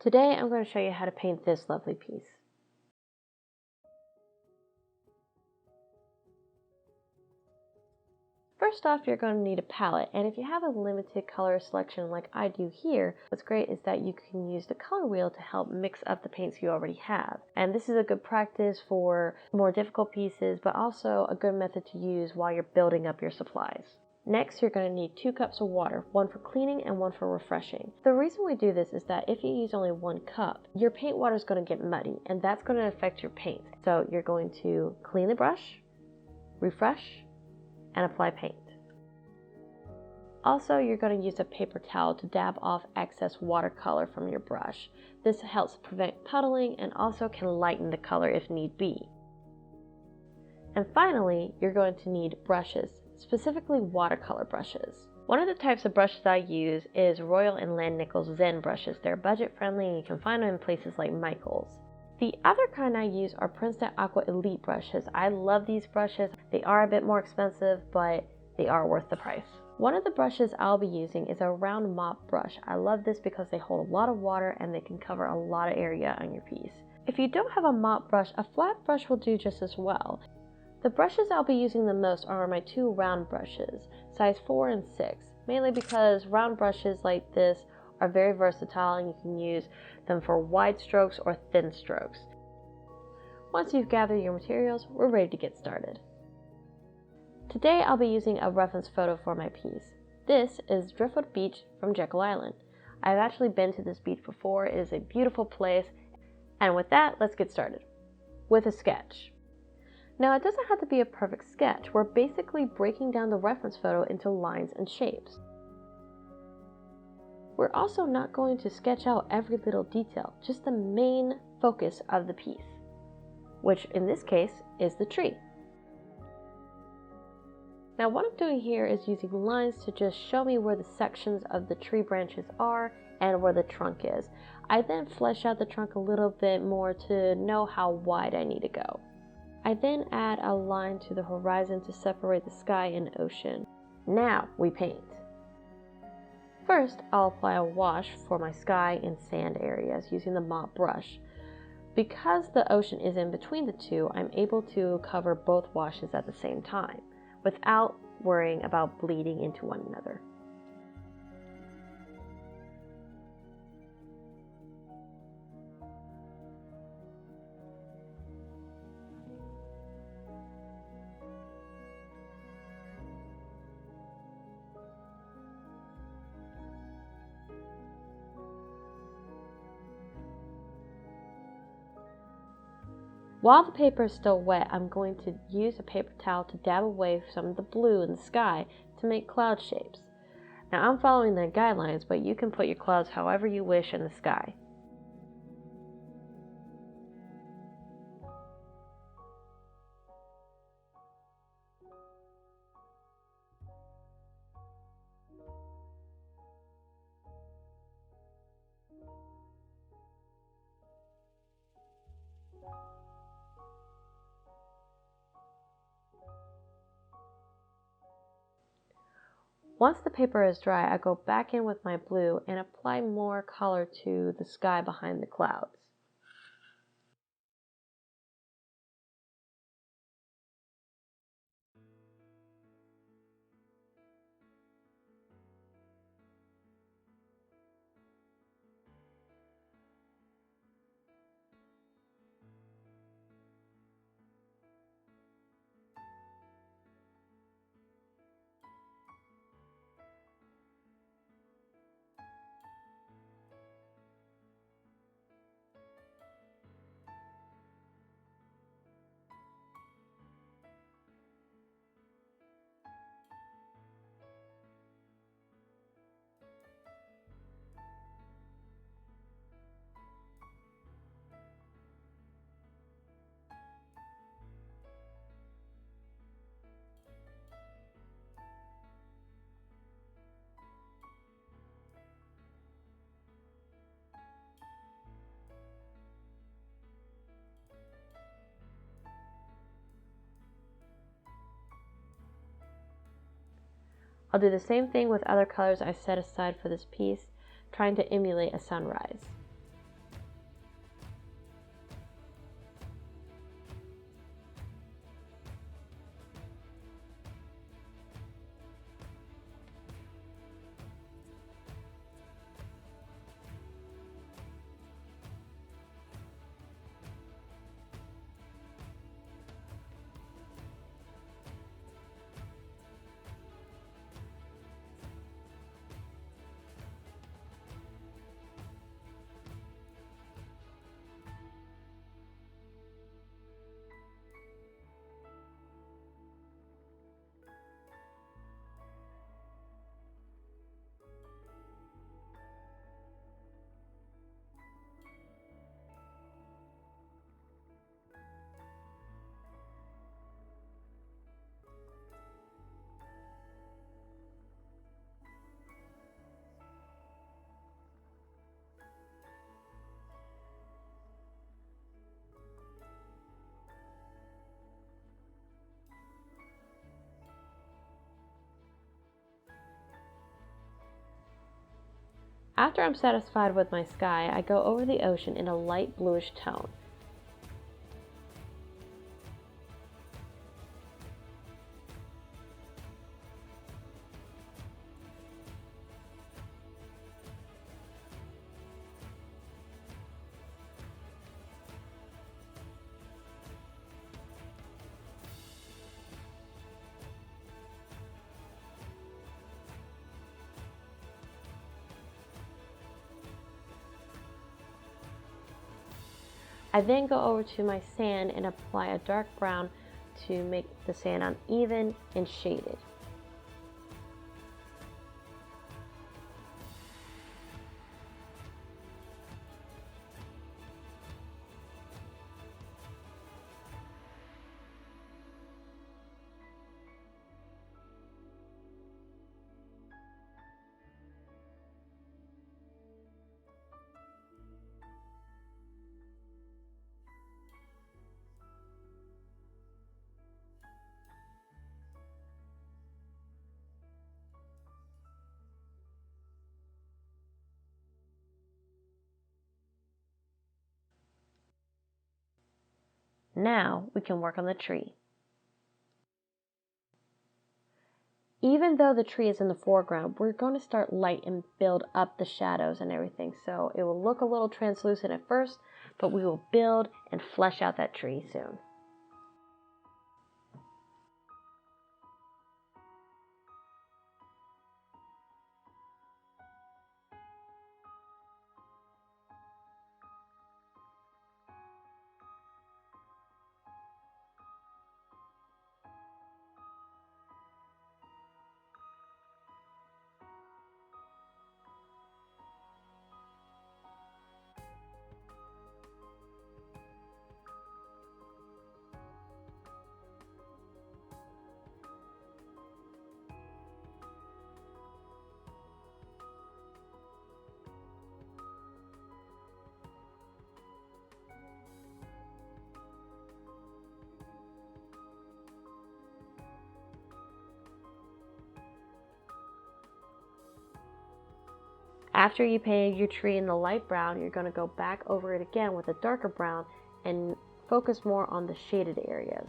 Today I'm going to show you how to paint this lovely piece. First off, you're going to need a palette, and if you have a limited color selection like I do here, what's great is that you can use the color wheel to help mix up the paints you already have. And this is a good practice for more difficult pieces, but also a good method to use while you're building up your supplies. Next, you're going to need 2 cups of water, one for cleaning and one for refreshing. The reason we do this is that if you use only 1 cup, your paint water is going to get muddy, and that's going to affect your paint. So you're going to clean the brush, refresh, and apply paint. Also, you're going to use a paper towel to dab off excess watercolor from your brush. This helps prevent puddling and also can lighten the color if need be. And finally, you're going to need brushes, specifically watercolor brushes. One of the types of brushes I use is Royal and Land-Nichols Zen brushes. They're budget friendly and you can find them in places like Michael's. The other kind I use are Princeton Aqua Elite brushes. I love these brushes. They are a bit more expensive, but they are worth the price. One of the brushes I'll be using is a round mop brush. I love this because they hold a lot of water and they can cover a lot of area on your piece. If you don't have a mop brush, a flat brush will do just as well. The brushes I'll be using the most are my 2 round brushes, size 4 and 6, mainly because round brushes like this are very versatile and you can use them for wide strokes or thin strokes. Once you've gathered your materials, we're ready to get started. Today I'll be using a reference photo for my piece. This is Driftwood Beach from Jekyll Island. I've actually been to this beach before. It is a beautiful place. And with that, let's get started with a sketch. Now, it doesn't have to be a perfect sketch. We're basically breaking down the reference photo into lines and shapes. We're also not going to sketch out every little detail, just the main focus of the piece, which in this case is the tree. Now what I'm doing here is using lines to just show me where the sections of the tree branches are and where the trunk is. I then flesh out the trunk a little bit more to know how wide I need to go. I then add a line to the horizon to separate the sky and ocean. Now we paint. First, I'll apply a wash for my sky and sand areas using the mop brush. Because the ocean is in between the two, I'm able to cover both washes at the same time, without worrying about bleeding into one another. While the paper is still wet, I'm going to use a paper towel to dab away some of the blue in the sky to make cloud shapes. Now I'm following the guidelines, but you can put your clouds however you wish in the sky. Once the paper is dry, I go back in with my blue and apply more color to the sky behind the clouds. I'll do the same thing with other colors I set aside for this piece, trying to emulate a sunrise. After I'm satisfied with my sky, I go over the ocean in a light bluish tone. I then go over to my sand and apply a dark brown to make the sand uneven and shaded. Now we can work on the tree. Even though the tree is in the foreground, we're going to start light and build up the shadows and everything. So it will look a little translucent at first, but we will build and flesh out that tree soon. After you painted your tree in the light brown, you're going to go back over it again with a darker brown and focus more on the shaded areas.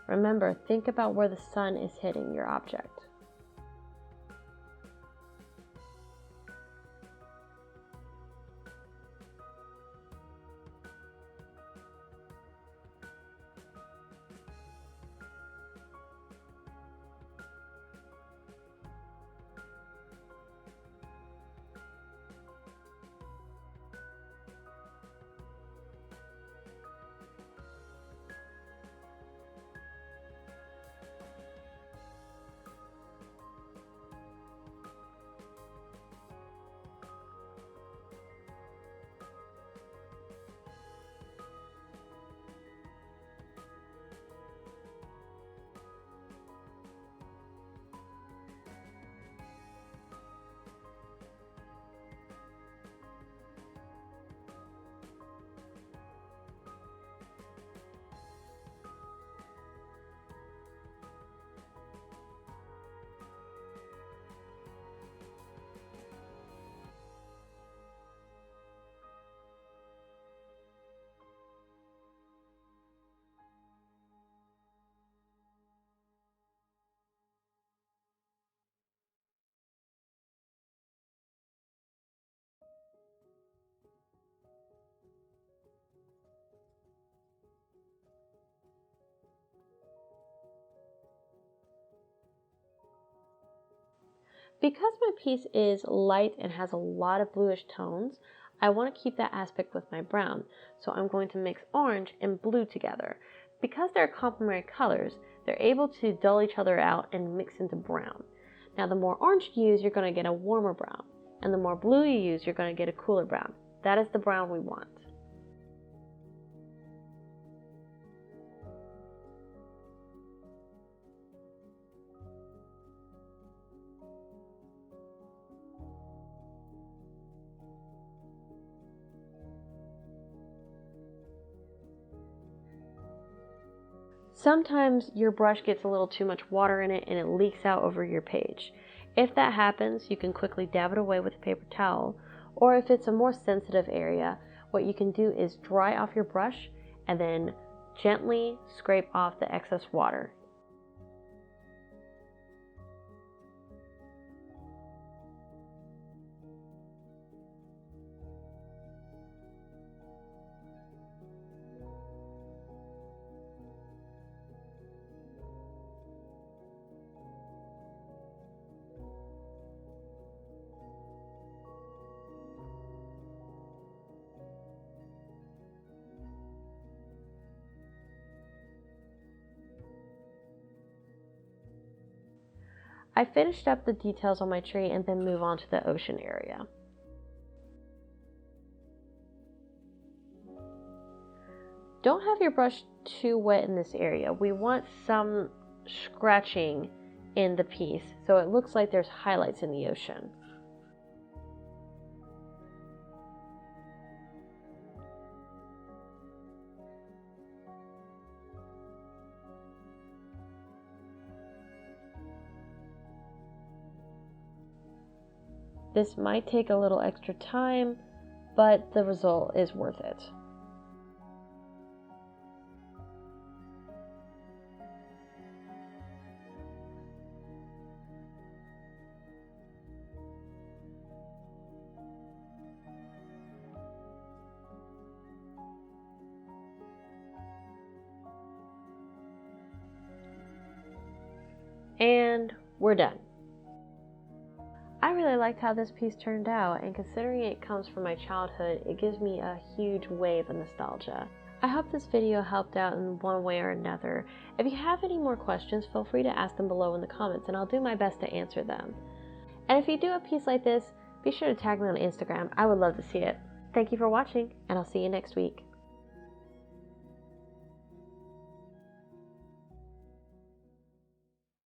Remember, think about where the sun is hitting your object. Because my piece is light and has a lot of bluish tones, I want to keep that aspect with my brown, so I'm going to mix orange and blue together. Because they're complementary colors, they're able to dull each other out and mix into brown. Now the more orange you use, you're going to get a warmer brown, and the more blue you use, you're going to get a cooler brown. That is the brown we want. Sometimes your brush gets a little too much water in it and it leaks out over your page. If that happens, you can quickly dab it away with a paper towel, or if it's a more sensitive area, what you can do is dry off your brush and then gently scrape off the excess water. I finished up the details on my tree and then move on to the ocean area. Don't have your brush too wet in this area. We want some scratching in the piece so it looks like there's highlights in the ocean. This might take a little extra time, but the result is worth it. And we're done. I really liked how this piece turned out, and considering it comes from my childhood, it gives me a huge wave of nostalgia. I hope this video helped out in one way or another. If you have any more questions, feel free to ask them below in the comments and I'll do my best to answer them. And if you do a piece like this, be sure to tag me on Instagram. I would love to see it. Thank you for watching, and I'll see you next week.